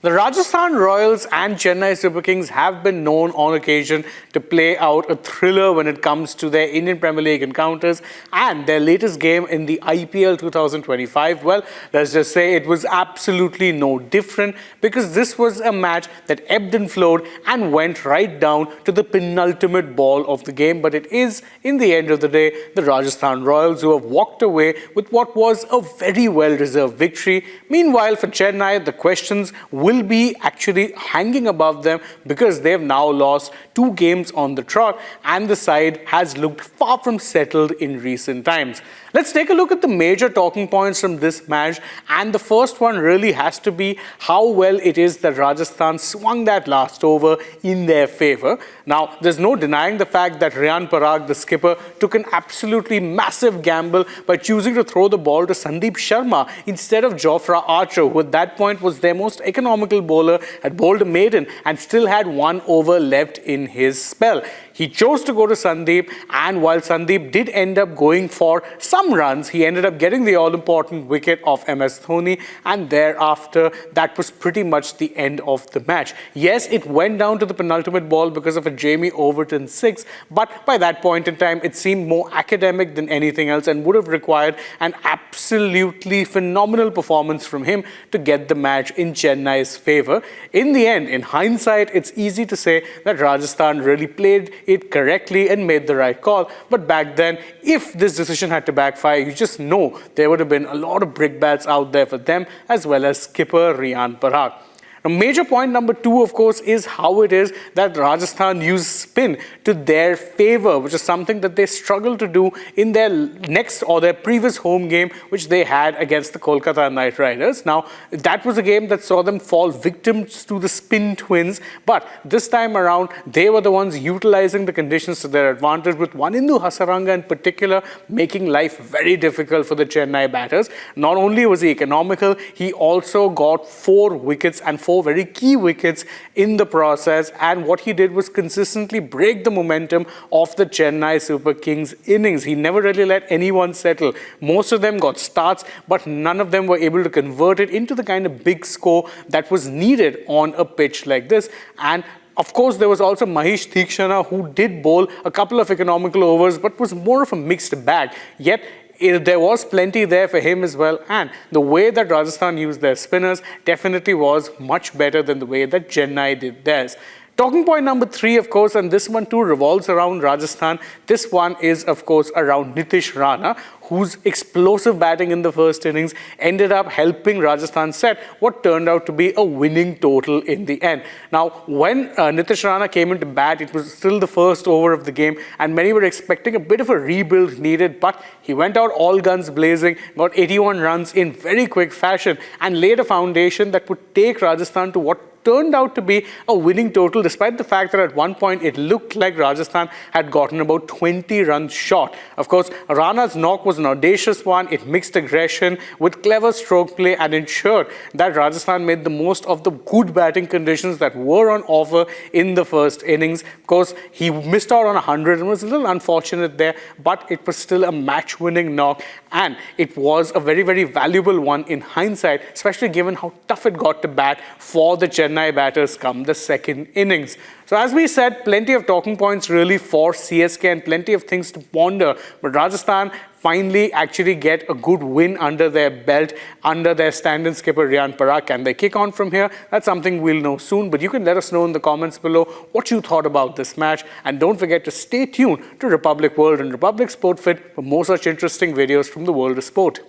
The Rajasthan Royals and Chennai Super Kings have been known on occasion to play out a thriller when it comes to their Indian Premier League encounters, and their latest game in the IPL 2025, well, let's just say it was absolutely no different, because this was a match that ebbed and flowed and went right down to the penultimate ball of the game. But it is, in the end of the day, the Rajasthan Royals who have walked away with what was a very well-deserved victory. Meanwhile, for Chennai, the questions will be actually hanging above them, because they've now lost 2 games on the trot and the side has looked far from settled in recent times. Let's take a look at the major talking points from this match, and the first one really has to be how well it is that Rajasthan swung that last over in their favour. Now, there's no denying the fact that Riyan Parag, the skipper, took an absolutely massive gamble by choosing to throw the ball to Sandeep Sharma instead of Jofra Archer, who at that point was their most economical bowler, had bowled a maiden and still had 1 over left in his spell. He chose to go to Sandeep, and while Sandeep did end up going for some runs, he ended up getting the all-important wicket of MS Dhoni, and thereafter that was pretty much the end of the match. Yes, it went down to the penultimate ball because of a Jamie Overton 6, but by that point in time it seemed more academic than anything else and would have required an absolutely phenomenal performance from him to get the match in Chennai's favour. In the end, in hindsight, it's easy to say that Rajasthan really played it correctly and made the right call. But back then, if this decision had to backfire, you just know there would have been a lot of brickbats out there for them, as well as skipper Riyan Parag. Now, major point number 2, of course, is how it is that Rajasthan used spin to their favour, which is something that they struggled to do in their next or their previous home game, which they had against the Kolkata Knight Riders. Now, that was a game that saw them fall victims to the spin twins, but this time around, they were the ones utilising the conditions to their advantage, with Wanindu Hasaranga in particular making life very difficult for the Chennai batters. Not only was he economical, he also got 4 wickets and 4 very key wickets in the process, and what he did was consistently break the momentum of the Chennai Super Kings innings. He never really let anyone settle. Most of them got starts, but none of them were able to convert it into the kind of big score that was needed on a pitch like this. And of course, there was also Mahesh Theekshana, who did bowl a couple of economical overs, but was more of a mixed bag. Yet, there was plenty there for him as well, and the way that Rajasthan used their spinners definitely was much better than the way that Chennai did theirs. Talking point number 3, of course, and this one too revolves around Rajasthan. This one is, of course, around Nitish Rana, whose explosive batting in the first innings ended up helping Rajasthan set what turned out to be a winning total in the end. Now, when Nitish Rana came into bat, it was still the first over of the game, and many were expecting a bit of a rebuild needed, but he went out all guns blazing, got 81 runs in very quick fashion, and laid a foundation that would take Rajasthan to what turned out to be a winning total, despite the fact that at one point it looked like Rajasthan had gotten about 20 runs short. Of course, Rana's knock was an audacious one. It mixed aggression with clever stroke play and ensured that Rajasthan made the most of the good batting conditions that were on offer in the first innings. Of course, he missed out on 100 and was a little unfortunate there, but it was still a match-winning knock, and it was a very, very valuable one in hindsight, especially given how tough it got to bat for the Chennai batters come the second innings. So as we said, plenty of talking points really for CSK and plenty of things to ponder, but Rajasthan finally actually get a good win under their belt, under their stand-in skipper Riyan Parag. Can they kick on from here? That's something we'll know soon, but you can let us know in the comments below what you thought about this match, and don't forget to stay tuned to Republic World and Republic Sport Fit for more such interesting videos from the world of sport.